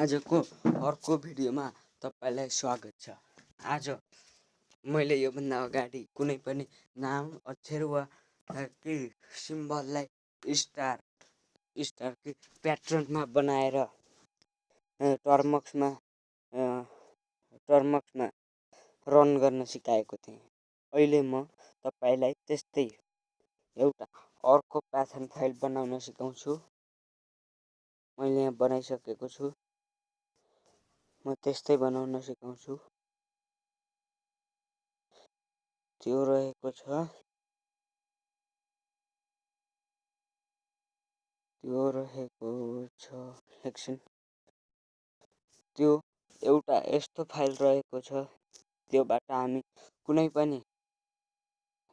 आजको अर्को भिडियोमा तपाईँलाई स्वागत छ। आज मैले योभन्दा अगाडि कुनै पनि नाम अक्षर वा केही सिम्बललाई स्टार कि प्याटर्नमा बनाएर टर्मक्समा रन गर्न सिकाएको थिएँ। अहिले म तपाईँलाई त्यस्तै एउटा अर्को प्याटर्न फाइल बनाउन सिकाउँछु। मैले यहाँ बनाइसकेको छु। म त्यस्तै बनाउन सिकाउँछु। त्यो रहेको छ एकछिन। त्यो एउटा यस्तो फाइल रहेको छ। त्योबाट हामी कुनै पनि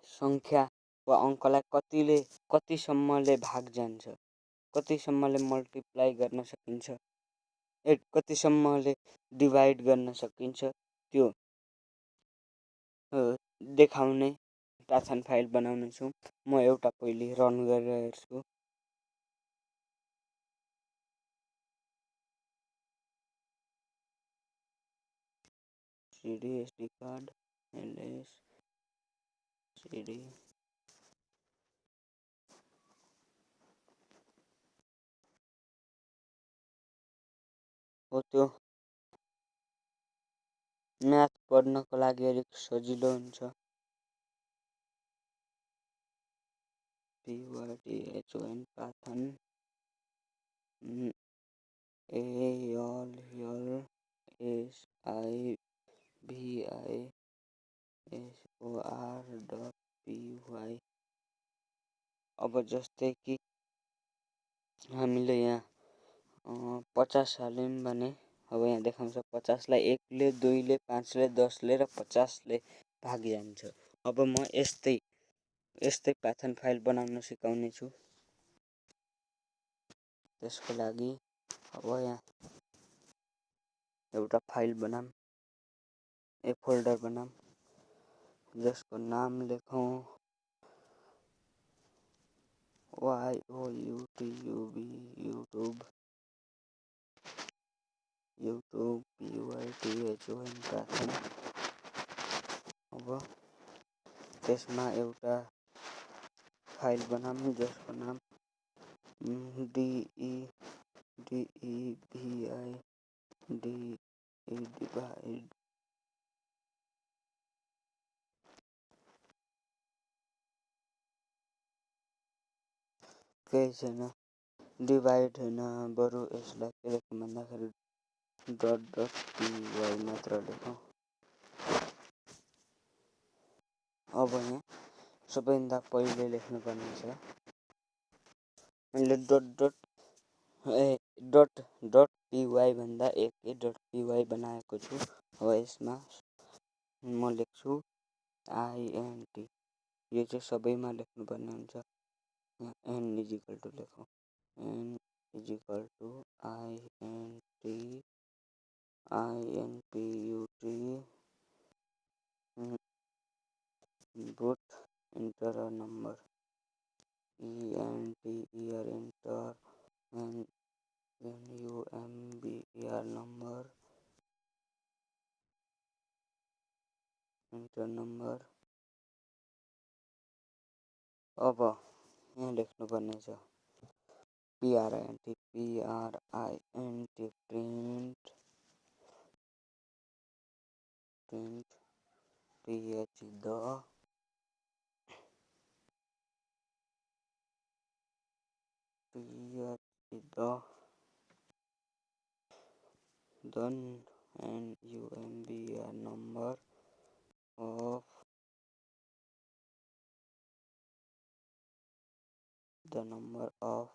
सङ्ख्या वा अङ्कलाई कतिसम्मले भाग जान्छ, कतिसम्मले मल्टिप्लाई गर्न सकिन्छ, कतिसम्मले डिभाइड गर्न सकिन्छ, त्यो देखाउने प्याटर्न फाइल बनाउने छु। म एउटा पहिले रन गरेर हेर्छु। CD SD card LS CD हो। त्यो म्याथ पढ्नको लागि अलिक सजिलो हुन्छ। PYTHON pattern ALSIVISOR.PY। अब जस्तै कि हामीले यहाँ 50 हाल्यौँ भने अब यहाँ देखाउँछ 50लाई 1ले 2ले 5ले 10ले र 50ले भाग जान्छ। अब म यस्तै प्याटर्न फाइल बनाउन सिकाउने छु। त्यसको लागि अब यहाँ एउटा फाइल बनाऊँ, एक फोल्डर बनाऊँ, जसको नाम लेखौँ YOUTUB युट्युब PYTHON प्याटर्न। अब त्यसमा एउटा फाइल बनाऊँ जसको नाम DEVID केही छैन, डिभाइड होइन, बरु यसलाई के लेखौँ भन्दाखेरि .py मात्र लेखौँ। अब यहाँ सबैभन्दा पहिले लेख्नुपर्ने छ, मैले .py भन्दा एकै .py बनाएको छु। अब यसमा म लेख्छु INT। यो चाहिँ सबैमा लेख्नुपर्ने हुन्छ। n इजिकल टु लेखौँ, n equal to INT put enter a number, ENT year enter, and NUMBER number, enter number। अब यहाँ लेख्नुपर्ने छ PRINT print PH the NUMBER number of the number of।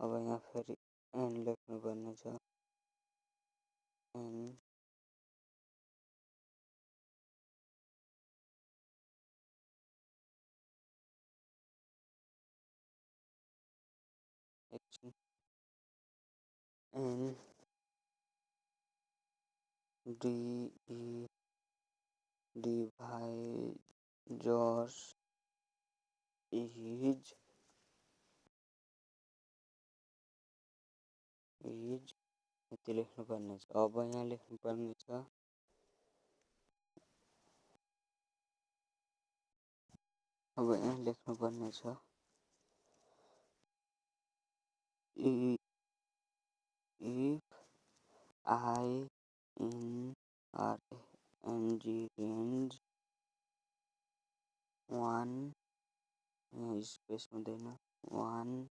अब यहाँ फेरि n लेख्नुपर्ने छ, n divisors is यति लेख्नुपर्ने छ। अब यहाँ लेख्नुपर्ने छ अब यहाँ लेख्नुपर्ने छ if I in range 1 यहाँ स्पेस हुँदैन 1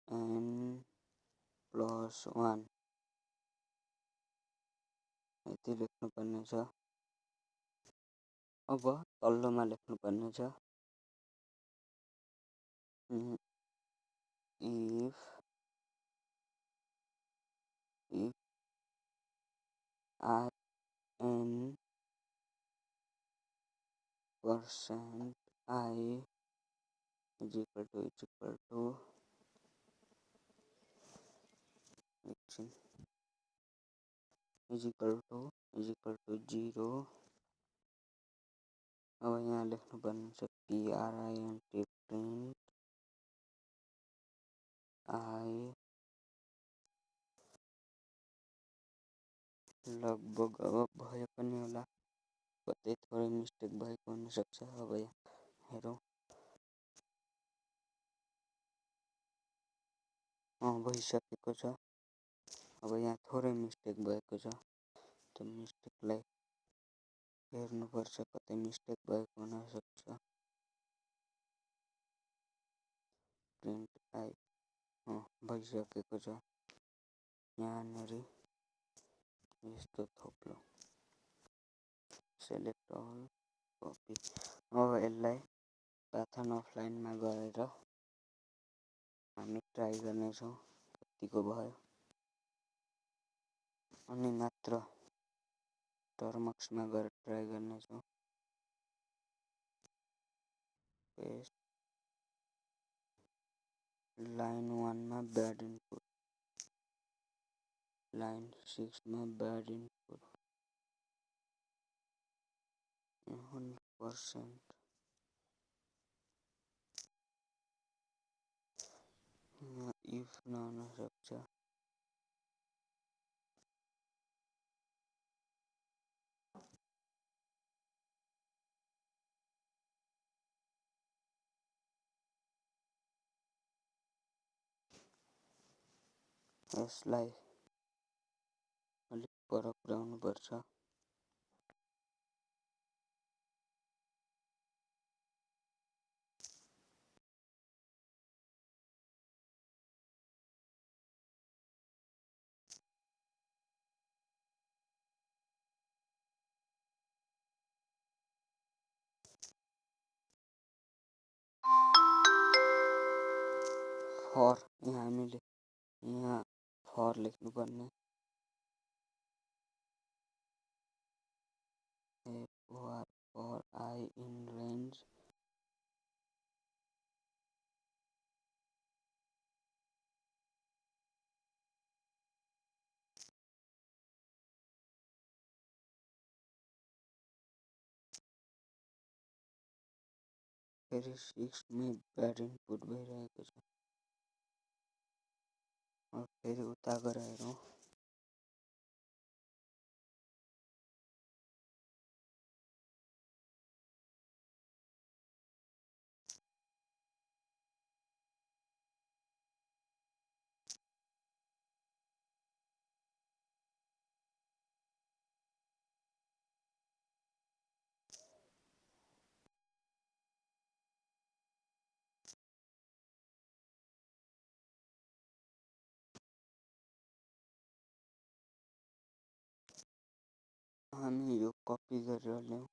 n plus 1 यति लेख्नुपर्ने छ। अब तल्लोमा लेख्नुपर्ने छ if I n percent I is equal to is equal to 0। अब यहाँ लेख्नुपर्ने छ print print I लगभग अब भए पनि होला, कतै थोरै मिस्टेक भएको हुनसक्छ। अब यहाँ हेरौँ भइसकेको छ। अब यहाँ थोरै मिस्टेक भएको छ, त्यो मिस्टेकलाई हेर्नुपर्छ, कतै मिस्टेक भएको हुनसक्छ। प्रिन्ट आई भइसकेको छ। यहाँनिर यस्तो थोप्लो सेलेक्ट अल कपी। अब यसलाई पाइथन अफलाइनमा गएर हामी ट्राई गर्नेछौँ कतिको भयो, अनि मात्र टर्मक्समा गएर ट्राई गर्नेछौँ। पेस्ट लाइन 1 मा ब्याड इनपुट, लाइन 6 मा ब्याड इनपुट 100%। यहाँ इफ नहुन सक्छ। यसलाई अलिक पर पुर्याउनु पर्छ। फर यहाँ हामीले यहाँ फर लेख्नुपर्ने फर आई इन रेन्ज फेरि 6 मै ब्याड इनपुट भइरहेको छ। अब फेरि उता गएर हेरौँ। हामी यो कपी गरेर ल्याउँ,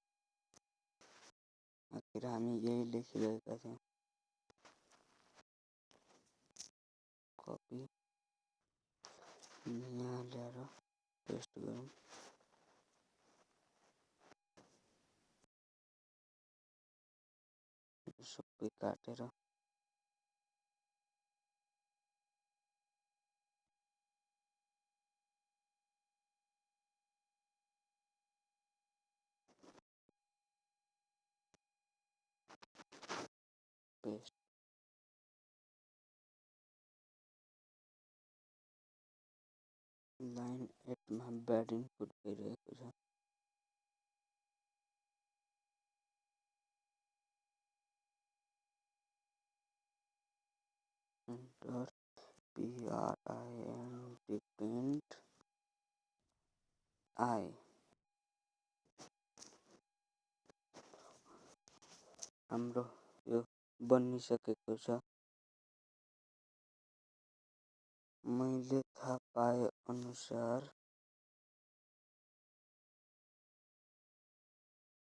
आखिर हामी यही लेखिरहेका थियौँ। कपी यहाँ ल्याएर पेस्ट गरौँ। सबै काटेर पेस्ट लाइन 8 मा ब्याड इनपुट भइरहेको छ। इन्टर PRINT I हाम्रो यो बनिसकेको छ। मैले थाहा पाए अनुसार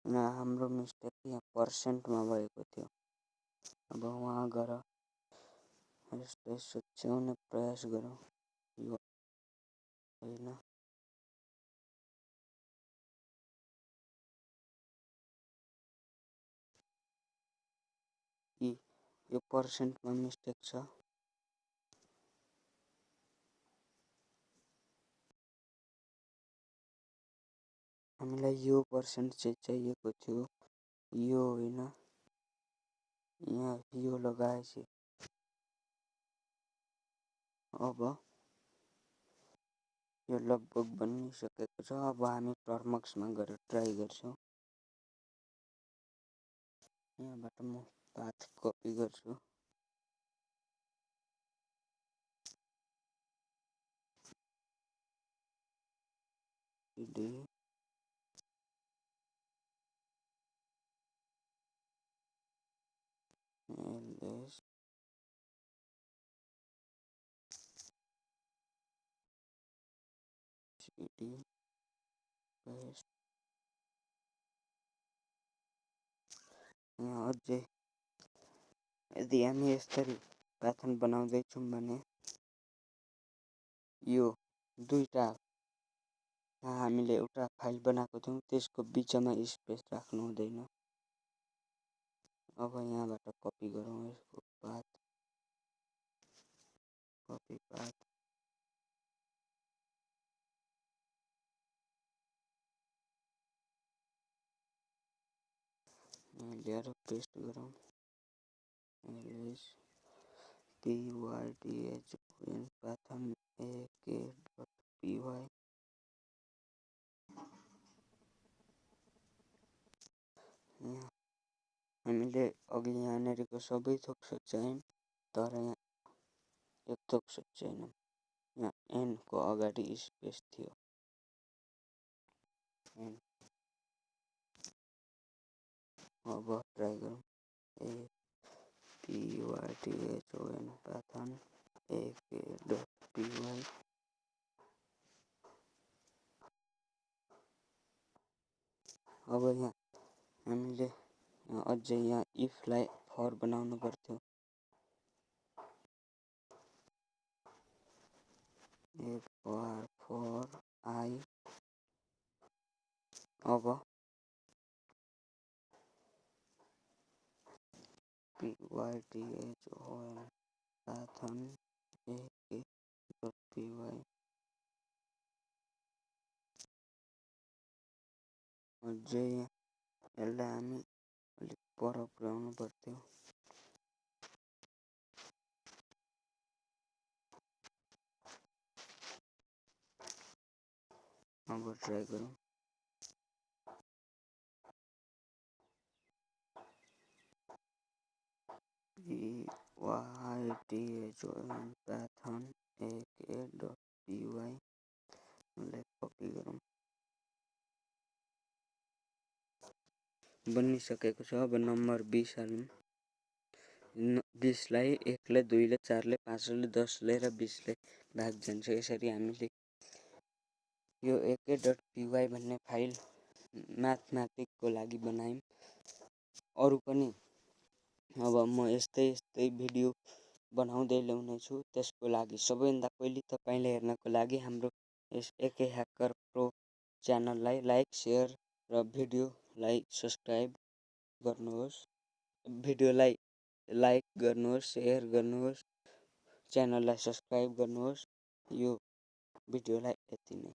यहाँ हाम्रो मिस्टेक यहाँ पर्सेन्टमा भएको थियो। अब वहाँ गएर यसलाई सच्याउने प्रयास गरौँ। यो होइन, यो पर्सेन्टमा मिस्टेक छ। हामीलाई यो पर्सेन्ट चाहिँ चाहिएको थियो, यो होइन। यहाँ यो लगाएपछि अब यो लगभग बनिसकेको छ। अब हामी टर्मक्समा गएर ट्राई गर्छौँ। यहाँबाट म पाथ कपी गर्छु। D LS CD paste. यहाँ अझै यदि हामी यसरी प्याटर्न बनाउँदैछौँ भने यो दुईटा हामीले एउटा फाइल बनाएको थियौँ त्यसको बिचमा स्पेस राख्नु हुँदैन। अब यहाँबाट कपी गरौँ यसको पाथ, कपी पाथ। ल्याएर पेस्ट गरौँ। LS PYDHON Python AK.py। यहाँ हामीले अघि यहाँनिरको सबै थोक सच्यायौँ, तर यहाँ एक थोक सच्याएनौँ। यहाँ एनको अगाडि स्पेस थियो। अब ट्राई गरौँ। PYDHON Python AK.py। अब यहाँ हामीले अझै यहाँ इफलाई फर बनाउनु पर्थ्यो। For I. अब PYDHON पाथन AK.py। अझै यसलाई हामी अलिक पर पुर्याउनु पर्थ्यो। अब ट्राई गरौँ। PYDHON Python AK.py। यसलाई कपी गरौँ। बनिसकेको छ। अब नम्बर 20 हालौँ। 20लाई 1ले 2ले 4ले 5ले 10ले र 20ले भाग जान्छ। यसरी हामीले यो AK.py भन्ने फाइल म्याथमेटिकको लागि बनायौँ। अरू पनि अब म यस्तै भिडियो बनाउँदै ल्याउने छु। त्यसको लागि सबैभन्दा पहिले तपाईँले हेर्नको लागि हाम्रो यस एके ह्याकर प्रो च्यानललाई लाइक, सेयर र भिडियोलाई सब्स्क्राइब गर्नुहोस्। भिडियोलाई लाइक गर्नुहोस्, सेयर गर्नुहोस्, च्यानललाई सब्स्क्राइब गर्नुहोस्। यो भिडियोलाई यति नै।